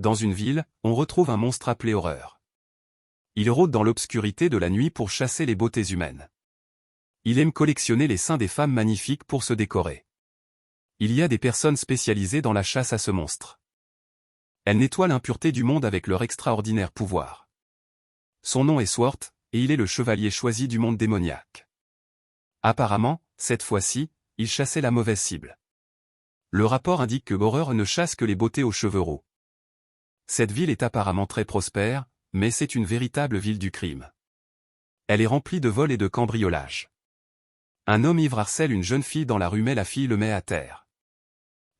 Dans une ville, on retrouve un monstre appelé Horreur. Il rôde dans l'obscurité de la nuit pour chasser les beautés humaines. Il aime collectionner les seins des femmes magnifiques pour se décorer. Il y a des personnes spécialisées dans la chasse à ce monstre. Elles nettoient l'impureté du monde avec leur extraordinaire pouvoir. Son nom est Swart, et il est le chevalier choisi du monde démoniaque. Apparemment, cette fois-ci, il chassait la mauvaise cible. Le rapport indique que Horreur ne chasse que les beautés aux cheveux roux. Cette ville est apparemment très prospère, mais c'est une véritable ville du crime. Elle est remplie de vols et de cambriolages. Un homme ivre harcèle une jeune fille dans la rue mais la fille le met à terre.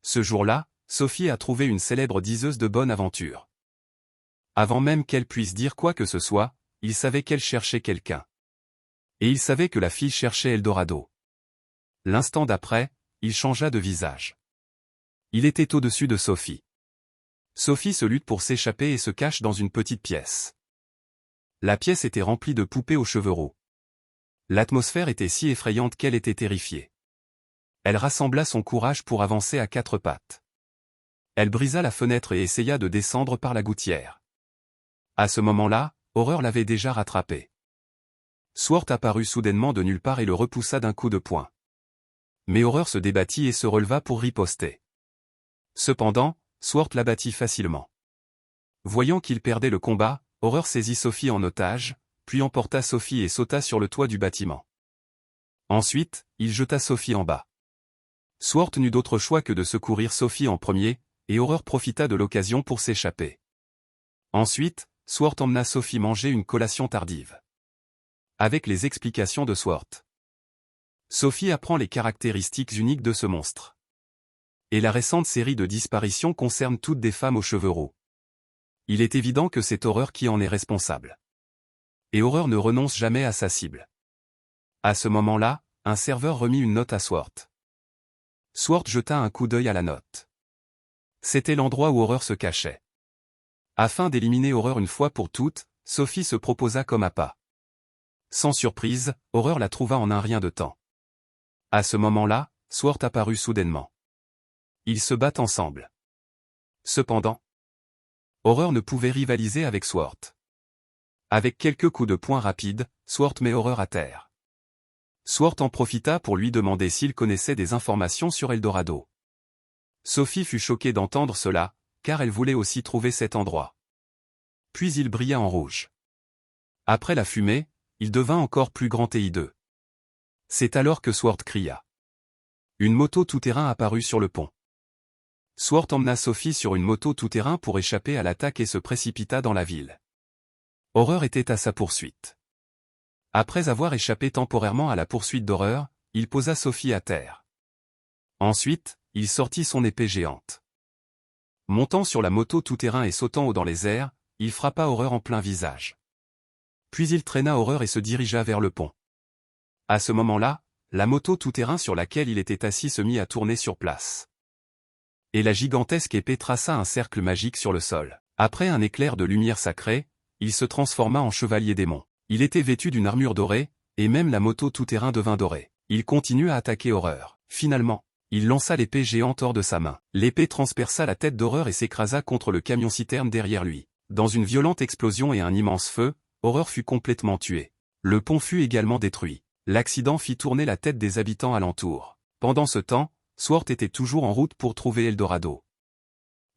Ce jour-là, Sophie a trouvé une célèbre diseuse de bonne aventure. Avant même qu'elle puisse dire quoi que ce soit, il savait qu'elle cherchait quelqu'un. Et il savait que la fille cherchait Eldorado. L'instant d'après, il changea de visage. Il était au-dessus de Sophie. Sophie se lutte pour s'échapper et se cache dans une petite pièce. La pièce était remplie de poupées aux cheveux roux. L'atmosphère était si effrayante qu'elle était terrifiée. Elle rassembla son courage pour avancer à quatre pattes. Elle brisa la fenêtre et essaya de descendre par la gouttière. À ce moment-là, Horreur l'avait déjà rattrapée. Swart apparut soudainement de nulle part et le repoussa d'un coup de poing. Mais Horreur se débattit et se releva pour riposter. Cependant, Swart l'abattit facilement. Voyant qu'il perdait le combat, Horreur saisit Sophie en otage, puis emporta Sophie et sauta sur le toit du bâtiment. Ensuite, il jeta Sophie en bas. Swart n'eut d'autre choix que de secourir Sophie en premier, et Horreur profita de l'occasion pour s'échapper. Ensuite, Swart emmena Sophie manger une collation tardive. Avec les explications de Swart, Sophie apprend les caractéristiques uniques de ce monstre. Et la récente série de disparitions concerne toutes des femmes aux cheveux roux. Il est évident que c'est Horreur qui en est responsable. Et Horreur ne renonce jamais à sa cible. À ce moment-là, un serveur remit une note à Swart. Swart jeta un coup d'œil à la note. C'était l'endroit où Horreur se cachait. Afin d'éliminer Horreur une fois pour toutes, Sophie se proposa comme appât. Sans surprise, Horreur la trouva en un rien de temps. À ce moment-là, Swart apparut soudainement. Ils se battent ensemble. Cependant, Horreur ne pouvait rivaliser avec Swart. Avec quelques coups de poing rapides, Swart met Horreur à terre. Swart en profita pour lui demander s'il connaissait des informations sur Eldorado. Sophie fut choquée d'entendre cela, car elle voulait aussi trouver cet endroit. Puis il brilla en rouge. Après la fumée, il devint encore plus grand et hideux. C'est alors que Swart cria. Une moto tout-terrain apparut sur le pont. Swart emmena Sophie sur une moto tout-terrain pour échapper à l'attaque et se précipita dans la ville. Horreur était à sa poursuite. Après avoir échappé temporairement à la poursuite d'Horreur, il posa Sophie à terre. Ensuite, il sortit son épée géante. Montant sur la moto tout-terrain et sautant haut dans les airs, il frappa Horreur en plein visage. Puis il traîna Horreur et se dirigea vers le pont. À ce moment-là, la moto tout-terrain sur laquelle il était assis se mit à tourner sur place. Et la gigantesque épée traça un cercle magique sur le sol. Après un éclair de lumière sacrée, il se transforma en chevalier démon. Il était vêtu d'une armure dorée, et même la moto tout-terrain devint dorée. Il continua à attaquer Horreur. Finalement, il lança l'épée géante hors de sa main. L'épée transperça la tête d'Horreur et s'écrasa contre le camion-citerne derrière lui. Dans une violente explosion et un immense feu, Horreur fut complètement tué. Le pont fut également détruit. L'accident fit tourner la tête des habitants alentour. Pendant ce temps, Swart était toujours en route pour trouver Eldorado.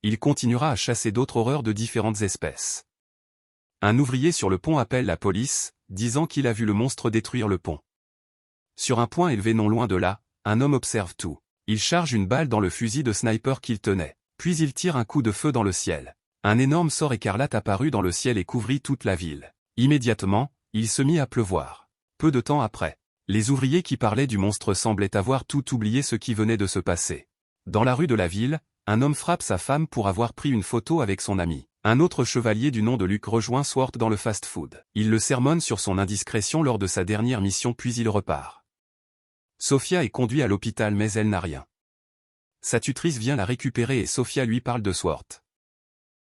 Il continuera à chasser d'autres Horreurs de différentes espèces. Un ouvrier sur le pont appelle la police, disant qu'il a vu le monstre détruire le pont. Sur un point élevé non loin de là, un homme observe tout. Il charge une balle dans le fusil de sniper qu'il tenait. Puis il tire un coup de feu dans le ciel. Un énorme sort écarlate apparut dans le ciel et couvrit toute la ville. Immédiatement, il se mit à pleuvoir. Peu de temps après, les ouvriers qui parlaient du monstre semblaient avoir tout oublié ce qui venait de se passer. Dans la rue de la ville, un homme frappe sa femme pour avoir pris une photo avec son ami. Un autre chevalier du nom de Luke rejoint Swart dans le fast-food. Il le sermonne sur son indiscrétion lors de sa dernière mission puis il repart. Sophia est conduite à l'hôpital mais elle n'a rien. Sa tutrice vient la récupérer et Sophia lui parle de Swart.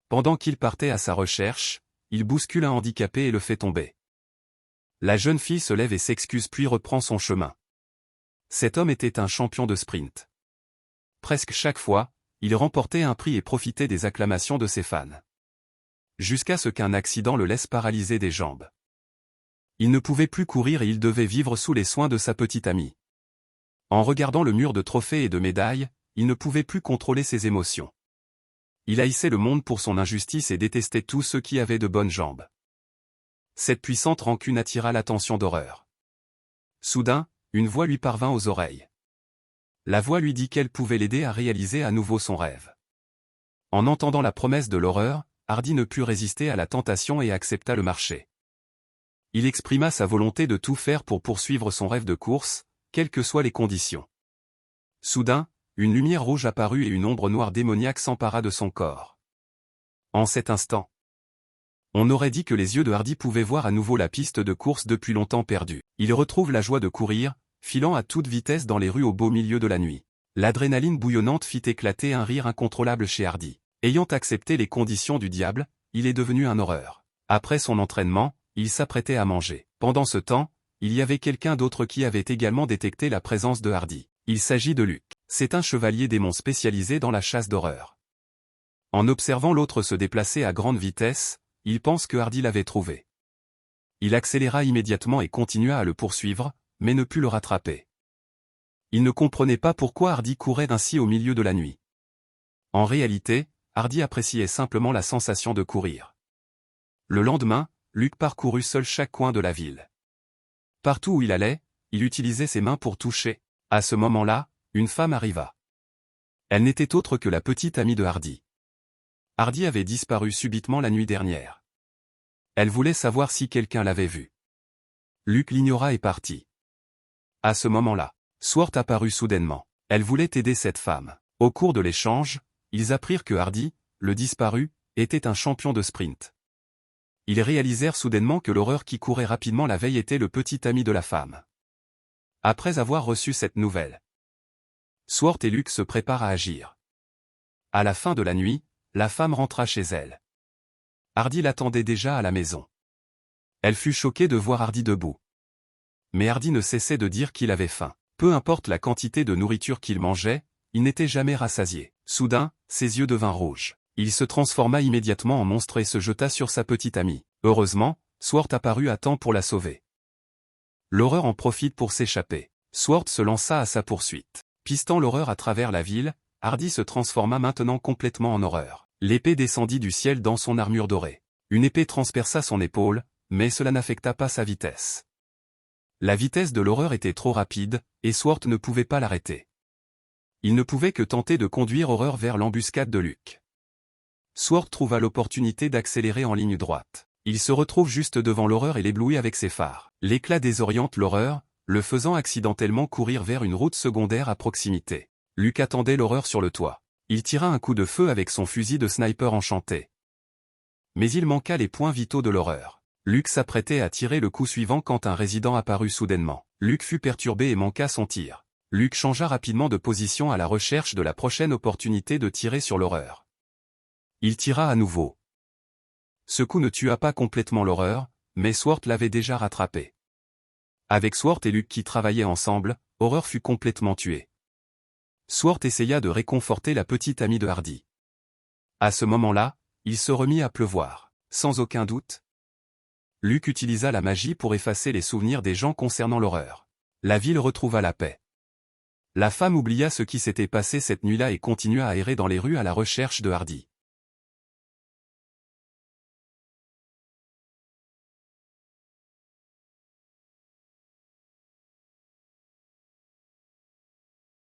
Pendant qu'il partait à sa recherche, il bouscule un handicapé et le fait tomber. La jeune fille se lève et s'excuse puis reprend son chemin. Cet homme était un champion de sprint. Presque chaque fois, il remportait un prix et profitait des acclamations de ses fans. jusqu'à ce qu'un accident le laisse paralysé des jambes. Il ne pouvait plus courir et il devait vivre sous les soins de sa petite amie. En regardant le mur de trophées et de médailles, il ne pouvait plus contrôler ses émotions. Il haïssait le monde pour son injustice et détestait tous ceux qui avaient de bonnes jambes. Cette puissante rancune attira l'attention d'Horreur. Soudain, une voix lui parvint aux oreilles. La voix lui dit qu'elle pouvait l'aider à réaliser à nouveau son rêve. En entendant la promesse de l'Horreur, Hardy ne put résister à la tentation et accepta le marché. Il exprima sa volonté de tout faire pour poursuivre son rêve de course, quelles que soient les conditions. Soudain, une lumière rouge apparut et une ombre noire démoniaque s'empara de son corps. En cet instant, on aurait dit que les yeux de Hardy pouvaient voir à nouveau la piste de course depuis longtemps perdue. Il retrouve la joie de courir, filant à toute vitesse dans les rues au beau milieu de la nuit. L'adrénaline bouillonnante fit éclater un rire incontrôlable chez Hardy. Ayant accepté les conditions du diable, il est devenu un horreur. Après son entraînement, il s'apprêtait à manger. Pendant ce temps, il y avait quelqu'un d'autre qui avait également détecté la présence de Hardy. Il s'agit de Luke. C'est un chevalier démon spécialisé dans la chasse d'horreur. En observant l'autre se déplacer à grande vitesse, il pense que Hardy l'avait trouvé. Il accéléra immédiatement et continua à le poursuivre, mais ne put le rattraper. Il ne comprenait pas pourquoi Hardy courait ainsi au milieu de la nuit. En réalité, Hardy appréciait simplement la sensation de courir. Le lendemain, Luke parcourut seul chaque coin de la ville. Partout où il allait, il utilisait ses mains pour toucher. À ce moment-là, une femme arriva. Elle n'était autre que la petite amie de Hardy. Hardy avait disparu subitement la nuit dernière. Elle voulait savoir si quelqu'un l'avait vu. Luke l'ignora et partit. À ce moment-là, Swart apparut soudainement. Elle voulait aider cette femme. Au cours de l'échange, ils apprirent que Hardy, le disparu, était un champion de sprint. Ils réalisèrent soudainement que l'horreur qui courait rapidement la veille était le petit ami de la femme. Après avoir reçu cette nouvelle, Swart et Luke se préparent à agir. À la fin de la nuit, la femme rentra chez elle. Hardy l'attendait déjà à la maison. Elle fut choquée de voir Hardy debout. Mais Hardy ne cessait de dire qu'il avait faim. Peu importe la quantité de nourriture qu'il mangeait, il n'était jamais rassasié. Soudain, ses yeux devinrent rouges. Il se transforma immédiatement en monstre et se jeta sur sa petite amie. Heureusement, Swart apparut à temps pour la sauver. L'horreur en profite pour s'échapper. Swart se lança à sa poursuite. Pistant l'horreur à travers la ville, Hardy se transforma maintenant complètement en horreur. L'épée descendit du ciel dans son armure dorée. Une épée transperça son épaule, mais cela n'affecta pas sa vitesse. La vitesse de l'horreur était trop rapide, et Swart ne pouvait pas l'arrêter. Il ne pouvait que tenter de conduire Horreur vers l'embuscade de Luke. Swart trouva l'opportunité d'accélérer en ligne droite. Il se retrouve juste devant l'horreur et l'éblouit avec ses phares. L'éclat désoriente l'horreur, le faisant accidentellement courir vers une route secondaire à proximité. Luke attendait l'horreur sur le toit. Il tira un coup de feu avec son fusil de sniper enchanté. Mais il manqua les points vitaux de l'horreur. Luke s'apprêtait à tirer le coup suivant quand un résident apparut soudainement. Luke fut perturbé et manqua son tir. Luke changea rapidement de position à la recherche de la prochaine opportunité de tirer sur l'horreur. Il tira à nouveau. Ce coup ne tua pas complètement l'horreur, mais Swart l'avait déjà rattrapé. Avec Swart et Luke qui travaillaient ensemble, Horreur fut complètement tué. Swart essaya de réconforter la petite amie de Hardy. À ce moment-là, il se remit à pleuvoir. Sans aucun doute, Luke utilisa la magie pour effacer les souvenirs des gens concernant l'horreur. La ville retrouva la paix. La femme oublia ce qui s'était passé cette nuit-là et continua à errer dans les rues à la recherche de Hardy.